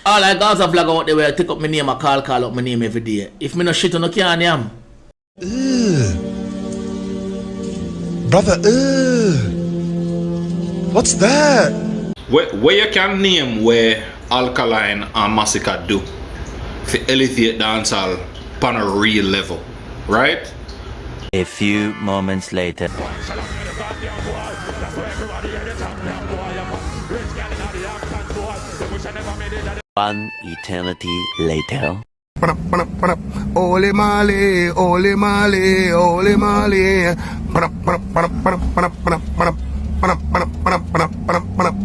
All I got a vlog out there where I take up my name, I call up my name every day. If me no shit, no can yam. Brother, what's that? Where you can name where Alkaline and Massacre do to elevate dancehall on a real level, right? A few moments later. One eternity later. Ole Mali, Ole Mali, Ole Mali.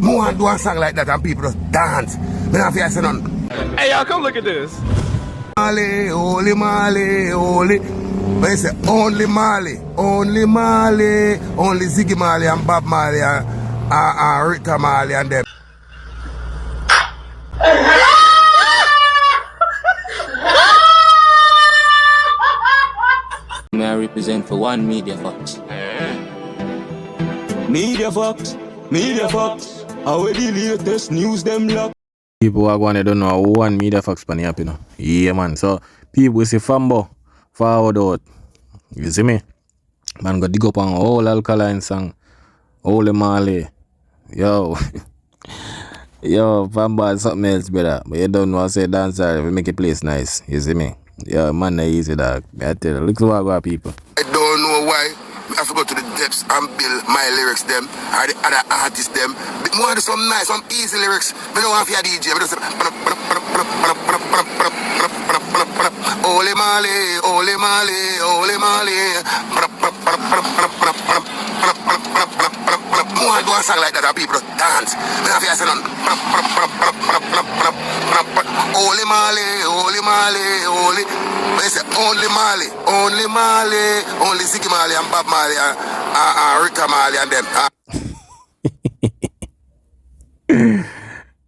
More do a song like that and people just dance. Me not feel say none. Hey y'all, come look at this. Mali, Ole Mali, Ole. When you say only Mali, only Mali, only Ziggy Mali and Bob Mali and Rita Mali and them. May I represent for one Media Fox. Media Fox, Media Fox. How the latest news them lock. People are going to don't know one Media Fox pan up, you know. Yeah, man. So people say Fambo forward out. You see me? Man, go dig up on all Alkaline song, all the Mali. Yo, yo, Fambo is something else, brother. But you don't know how to say dancer. We make a place nice. You see me? Yeah, man, not easy, dog. I tell you, look what I got, people. I don't know why. I have to go to the depths and build my lyrics them or the other artists them. But more do some nice, some easy lyrics. I don't want to be a DJ. I just say Ole Mali, Ole Mali, Ole Mali. More do a song like that and people just dance. I don't feel say none. Ole Mali, Ole Mali, Ole. When you say only Mali, only Mali, only Ziggy Mali and Bob Mali and Rita Mali and them.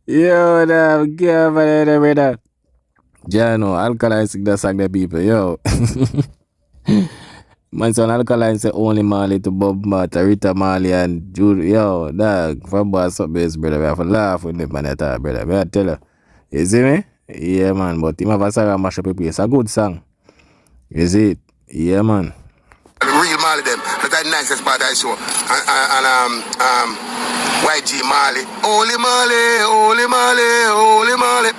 Yo, damn, get over there, brother. Jano, Alkaline sing that song, the people, yo. Man, son, Alkaline say only Mali to Bob Mata, Rita Mali and Jude. Yo, dog, Fambo is something else, brother. We have to laugh with them, man, at all, brother. I tell you. You see me? Yeah, man, but him have a song and mash up a place. A good song. You see it? Yeah, man. The real Mali them. That's the nicest part I show. And YG Mali. Only Mali, only Mali, only Mali.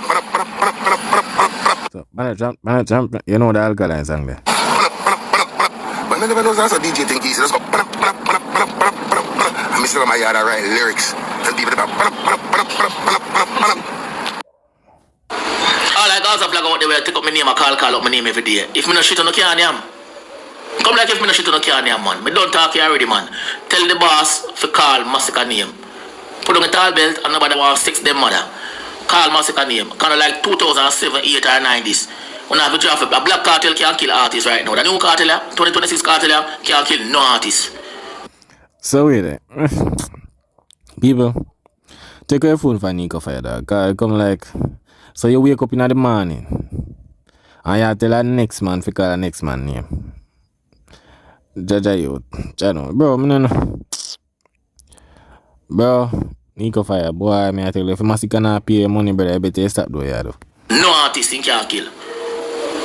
So, man, jump. You know the Alkaline song there. But I never know that's a DJ thing easy. Let's go. I'm still on my yard, I write lyrics. And people All I got a vlog out there where I take up my name, I call up my name every day. If me no shit, no can yam. Come like if me no shit, no can yam, man. Me don't talk here already, man. Tell the boss to call Massacre name. Put on a tall belt and nobody wants 6 them mother. Call Massacre name. Kind of like 2007, 8 or 9 this. When I have a draft, a black cartel can't kill artists right now. The new cartel, 2026 cartel can't kill no artists. So wait there. People, take your phone for Necko for your dog. Come like, so you wake up in the morning and you tell the next man to call the next man name. Jaja you, Jano. Bro, me no know. Bro, Necko fire, boy, me I tell you, if you must not pay money, brother, I better stop doing that. No artist can't kill.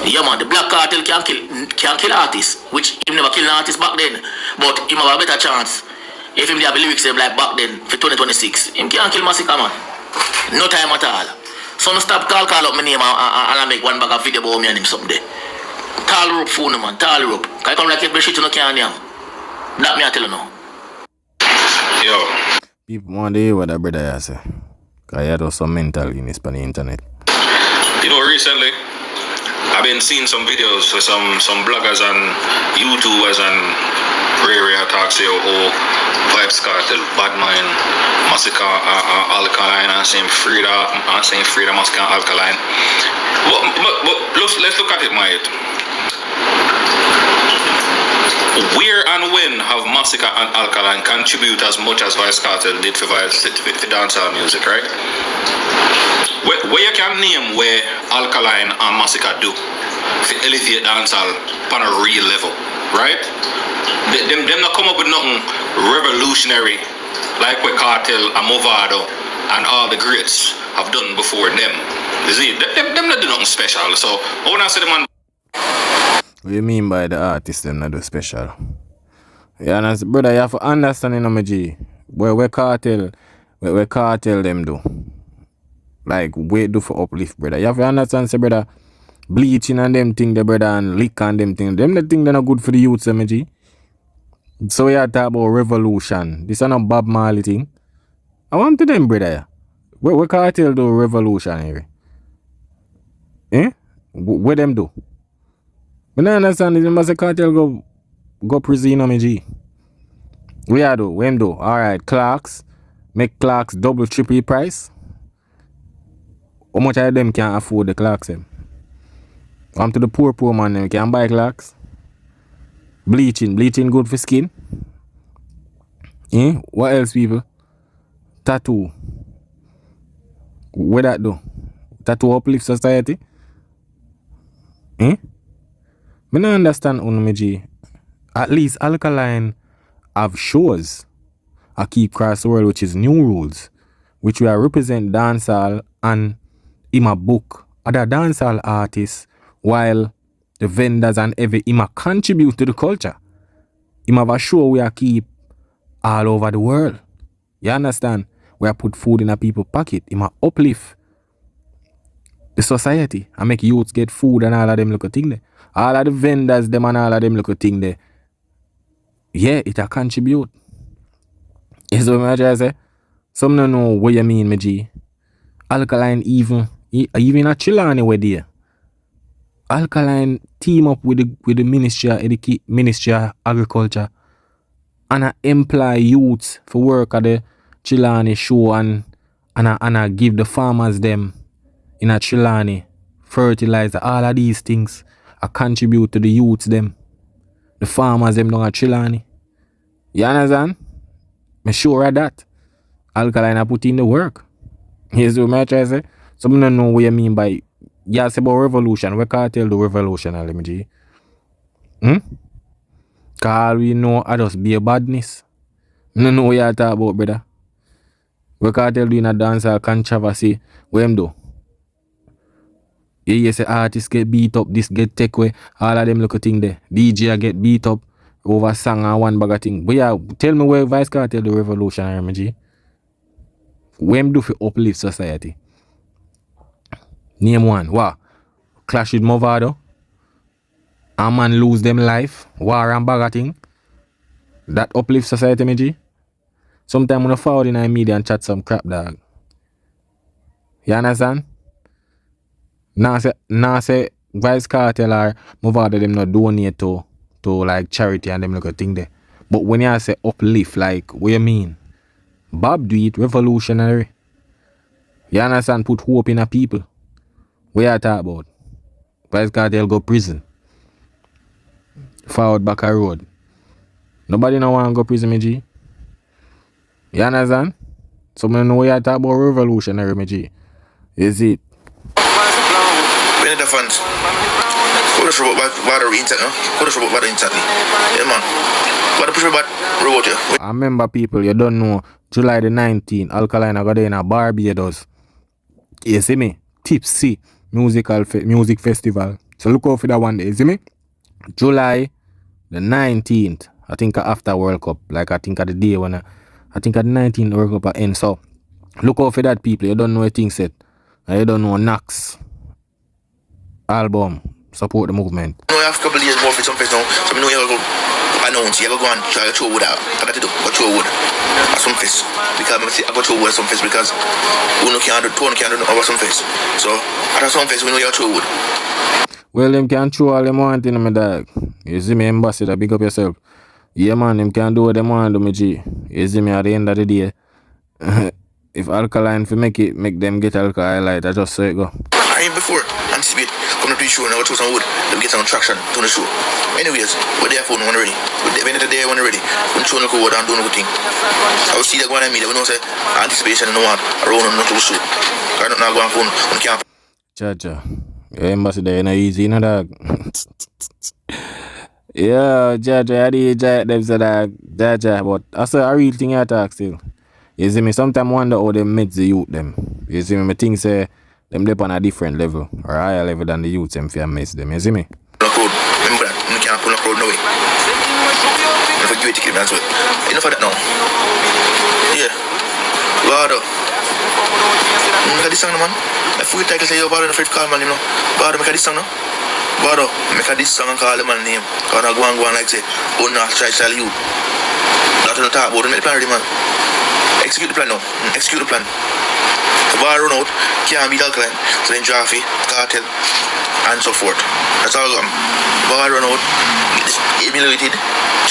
Yeah, man, the black cartel can't kill artists, which him never kill an artist back then. But him have a better chance. If him have lyrics them like back then for 2026, him can't kill Massacre, man. No time at all. So no stop call up my name and I make one bag of video about me and him someday. Tall rope phone, man, tall rope. Can I come like if the shit you no can yam? That me I tell you now. Yo. People want to hear what that brother has say. Because he had some mental illness on the internet. You know, recently, I've been seeing some videos with some bloggers and YouTubers and rare talks say, oh, Vibes Cartel, Bad Mind, Massacre, Alkaline, and same Frida, Massacre, Alkaline. But let's look at it, mate. Where and when have Massacre and Alkaline contribute as much as Vibes Cartel did for dancehall music, right? Where you can name where Alkaline and Massacre do to elevate dancehall on a real level, right? Them not come up with nothing revolutionary like what Cartel and Movado and all the greats have done before them. You see, them not do nothing special. So I wanna say the man. What you mean by the artist them not do special? Yeah, and brother, you have to understand, you know, my G. Where cartel them do. Like, wait do for uplift, brother. You have to understand, say, brother, bleaching and them thing, the brother, and lick and them thing. Them the thing they're not good for the youths, my G. So we are talking about revolution. This is not Bob Marley thing. I want to them, brother. Yeah. Where cartel do revolution here? Eh? Where them do? I don't understand this. Must a cartel go prison on me, G. We are do. When do? Alright, Clarks. Make Clarks double, triple price. How much of them can afford the Clarks them? Come to the poor man, them can buy Clarks. Bleaching good for skin. Eh? What else, people? Tattoo. What that do? Tattoo uplift society? Eh? I don't understand on me, G. At least Alkaline have shows. I keep cross the world, which is new rules, which will represent dancehall and in my book other dancehall artists, while the vendors and every ima contribute to the culture. Him have a show we are keep all over the world. You understand? We are put food in a people's pocket. Him a uplift the society and make youths get food and all of them little thing there. All of the vendors them and all of them little thing there. Yeah, it a contribute. You see what I try to say? Some don't know what you mean, my G. Alkaline even a Chilani way there. Alkaline team up with the Ministry of Agriculture and I employ youths for work at the Chilani show and I give the farmers them in a Chilani fertilizer. All of these things I contribute to the youths them. The farmers them down at Chilani. You understand? I'm sure of that. Alkaline I put in the work. Here's what I try to say. Some don't know what you mean by you say about revolution. We can't tell the revolution, let me G. Cause we know I just be a badness. I don't know what you talk about, brother. We can't tell you in a dancehall controversy. What them do? You say artists get beat up, this get take away, all of them little thing there. DJ get beat up over song and one bag of thing. But yeah, tell me where Vice Cartel the revolution, MG. What them do for uplift society? Name one. What? Clash with Movado. A man lose them life. War and bag of thing. That uplift society, MG. Sometimes when I forward in the media and chat some crap, dog. You understand? Now say Vice Cartel or Movado them not donate to like charity and them look a thing there. But when you say uplift, like what you mean? Bob do it revolutionary. You understand? Put hope in a people. What you talk about? Vice Cartel go prison. Forward back a road. Nobody no want to go prison, me G. You understand? So I know what you talk about revolutionary, me G. Is it? When the fans, who does about the internet? Who does about the internet? Yeah, man. What the push about robot here? I remember people, you don't know, July the 19th, Alkaline I got in a Barbados. You see me? Tipsy music festival. So look out for that one day, you see me? July the 19th, I think after World Cup, like I think at the day when I think at the 19th World Cup end. So look out for that, people. You don't know a thing set. And you don't know Nax album. Support the movement. You know, you have a couple of years more for some face now. So you know you have to go announce, you have to go and try to throw wood out. I got to do, go throw wood at some face. Because I go throw wood at some face because we know can't do over some face. So at some face we know you have to throw wood. Well, them can throw all them want in my dog. You see me, ambassador, big up yourself. Yeah, man, them can do what them want to me, G. You see me, at the end of the day, if Alkaline for make them get alcohol, I just say it go. I ain't before anticipate coming to the show and I go throw some wood. Them get some traction to the show. Anyways, we're there for one already. We're there the day one already. We're showing no wood and doing no good thing. I will see that going on me. We know say anticipation and no one around on not to show. I don't know going phone on camp. Chacha. Your ambassador ain't easy, you know, dog. Yeah, Jaja, I did them say that Jaja, but I say a real thing I talk still. You see me, sometimes wonder how they met the youth them. You see me, I think say Them dep on a different level or higher level than the youths them fear miss them, you see me? Crowd. Remember that. You can't pull a crowd no way. Never give it to as well. Enough of that now. Yeah. Bardo. Look at this song, man. I feel like I say, yo, Bardo, the first call, man, you know. Bardo, make a this song, no? Bardo, make a this song and call the man name. Because I go and like say, oh, no, try to tell you. That's what I talk about. Don't make the plan ready, man. Execute the plan now. Execute the plan. The bar run out, can't beat Alkaline. So then Jaffy, Cartel, and so forth. That's all gone. The bar run out, get humiliated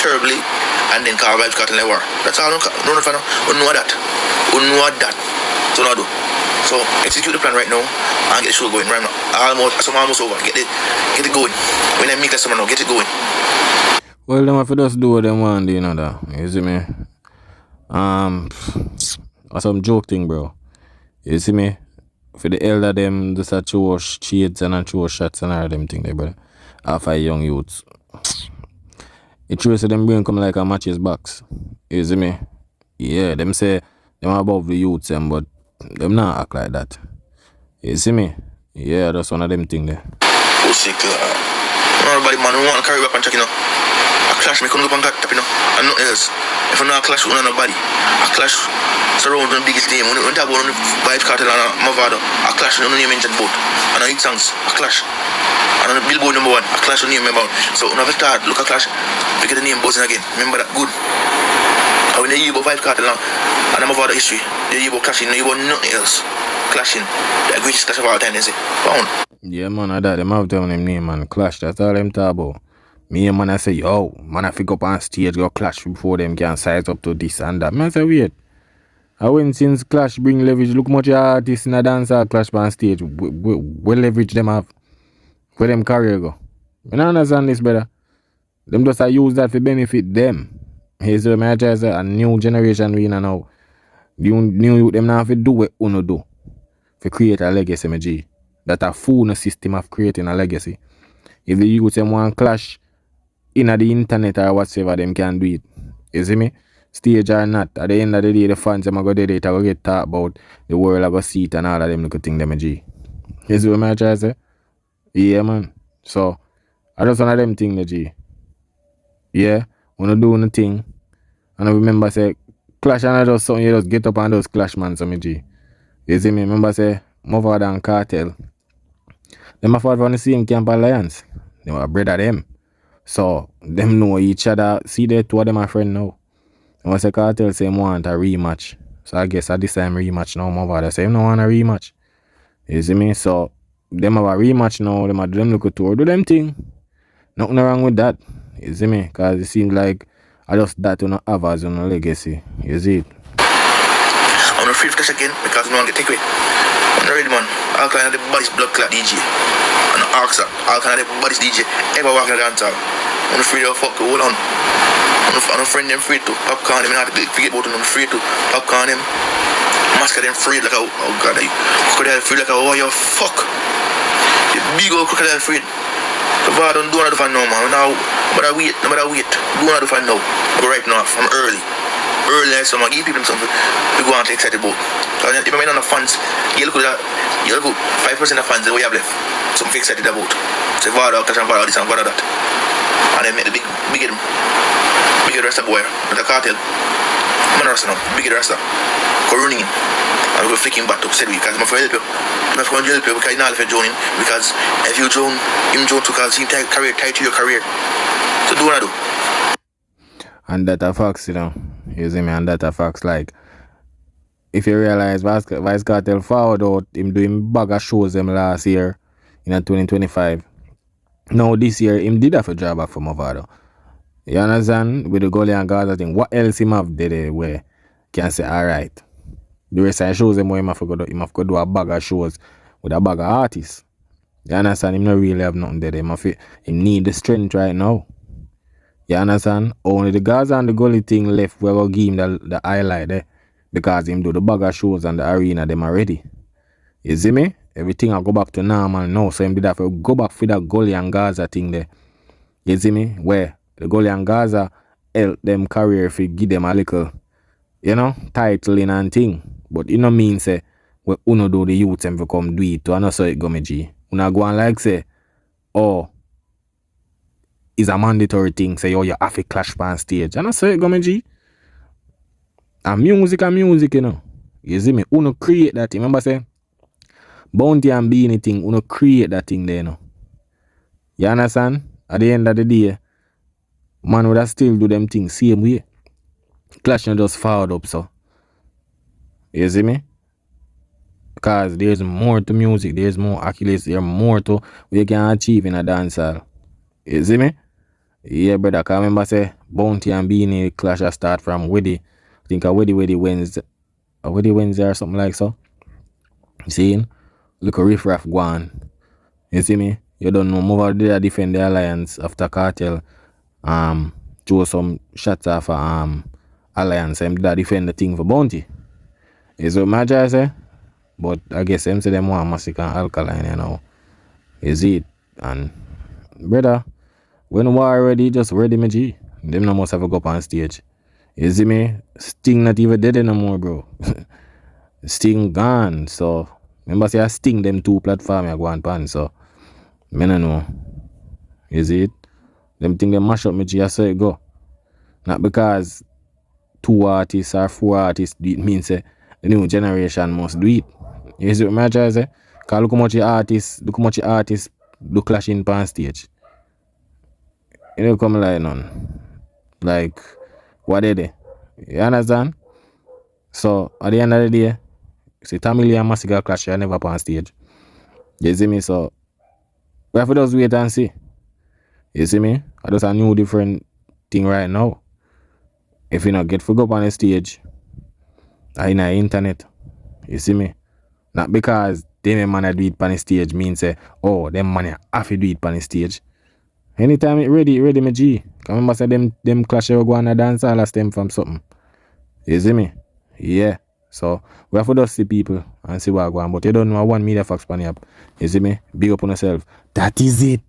terribly, and then call vibes Cartel and war. That's all. No, know that. Know that. So now do. So execute the plan right now and get the show going right now. Almost over. Get it going. When I make that summer now, get it going. Well, them have to just do what them want, you know that. You see me? Some joke thing, bro. You see me? For the elder them, just a throw shades and a throw shots and all them thing there, brother. Half a young youths. It true so them brain come like a matches box. You see me? Yeah, them say them above the youths them, but them not act like that. You see me? Yeah, that's one of them thing there. Oh, sick. Nobody man, we want to carry back and check, you know. A clash, me come up and got tap, you know. And nothing else. If I not clash with nobody, a clash surround the biggest name. When you talk about the Vibes Cartel and Mavado, a clash you don't name mentioned both. And on hit songs, a clash. And on the Billboard number 1, a clash you name about. So when I start, look a clash, we get the name buzzing again. Remember that, good. And when they hear about Vibes Cartel and Mavado history, they hear about clashing, they hear about nothing else. Clashing, the greatest clash of all time, they say. Pound. Yeah, man, I that them have down them name, man. Clash, that's all them talk about. Me and man, I say, yo, man, I pick up on stage, go clash before them can size up to this and that. Man, I say, wait. I went since clash bring leverage, look much artists in a dancehall clash on stage. What leverage them have? Where them career go? I don't understand this, brother. Them just use that for benefit them. Here's the matter, a new generation we now. New youth, them now have to do what uno do. For create a legacy, my G. That a full system of creating a legacy. If the youth them want clash in the internet or whatsoever, them can do it. You see me? Stage or not, at the end of the day, the fans them go there, they go get talk about the world of a seat and all of them little thing them a G. You see what I'm trying to say? Yeah, man. So, I just one of them thing the G. Yeah, when you do thing, and I remember say, clash and I just something, you just get up and just clash, man, so me G. You see me? Remember say, Mother and Cartel. Them are fought from the same camp alliance. They were brother them. So, them know each other. See, they two of them are friends now. And once the Cartel say want a rematch. So, I guess at this time rematch now, Mother. They say them no want a rematch. You see me? So, them have a rematch now. Them have them look at tour. Do them thing. Nothing wrong with that. You see me? Because it seems like I just that you know have as a legacy. You see it? I'm not free to again because no one get take away. I'm ready, man. Alkaline the baddest blood clot DJ. And Alkaline the baddest DJ ever walking the dancehall. I'm not free to fuck, hold on. I'm not friend them free to popcorn them. I'm not forget about them. I'm free to popcorn them. Mask them free like a, oh god, crocodile free like a, oh you fuck. The big old crocodile free. The bar don't do nothing for now, man. Now, but I wait. Do nothing for now. I go right now from early. Early, so I give people something we go on to excited about. So if I mean on the fans, you look at 5% of fans that we have left. Something excited about. So Vado, Clash and Vado, this and Vado that. And then make the big rasta boy, with the Cartel. Man rasta now, big rasta. Go running in. And we go flicking back to said we because I'm afraid help you. I'm afraid help you because you're not if you join him. Because if you join him too because he tied to your career. So do what I do. And that a facts, you know. You see me? And that a facts. Like, if you realize Vice Cartel forward out, him doing bag of shows them last year in 2025. Now this year, him did have a job back for Movado. You understand? With the Gully and Gaza thing. What else him have did where can say, alright. The rest of the shows him where him have to do a bag of shows with a bag of artists. You understand? Him not really have nothing there. Him need the strength right now. You understand? Only the Gaza and the Gully thing left where we give him the highlight there. Because him do the bag of shows and the arena them already. You see me? Everything I go back to normal now. So him did have to go back for that Gully and Gaza thing there. You see me? Where the Gully and Gaza help them career if you give them a little, you know, titling and thing. But you know mean say where uno do the youth and come do it to and so it go me G. Una go and like say, oh, it's a mandatory thing, say, oh, you have to clash on stage. And I say it go me G. And music, you know. You see me? Uno create that thing. Remember say, Bounty and Beanie thing, uno create that thing there, you know. You understand? At the end of the day, man would have still do them things same way. Clash not just forward up, so. You see me? Because there's more to music, there's more accolades, there's more to we can achieve in a dancehall. You see me? Yeah, brother. Cause I remember say Bounty and Beanie clash a start from Weddy. I think a Weddy Wednesday. A Weddy Wednesday or something like so. You see? Look a riff-raff go on. You see me? You don't know more they defend the alliance after Cartel throw some shots off alliance and they defend the thing for Bounty. Is what my judge say? But I guess them say them want Massacre and Alkaline, you know. Is it? And brother, when war ready, just ready me G. Them no must have to go up on stage. You see me? Sting not even dead anymore, bro. Sting gone. So remember say I Sting them two platform I go on pan, so me no know. Is it? Them think they mash up me G, I say it go. Not because 2 artists or 4 artists do it means say the new generation must do it. You see what my try say? Cause look how much artists do clashing on stage. You know come like none. Like what they? You understand? So at the end of the day, see Tamale and Massacre clash I never on stage. You see me? So we have to just wait and see. You see me? I just a new different thing right now. If you not get for go up on the stage, I in the internet. You see me? Not because them man do it on the stage means say, oh, them man have to do it on the stage. Anytime it ready me G. Cause remember say them clash go on a dance all a stem from something. You see me? Yeah. So we have to just see people and see what go on. But you don't know one media facts pan up. You see me? Big up on yourself. That is it.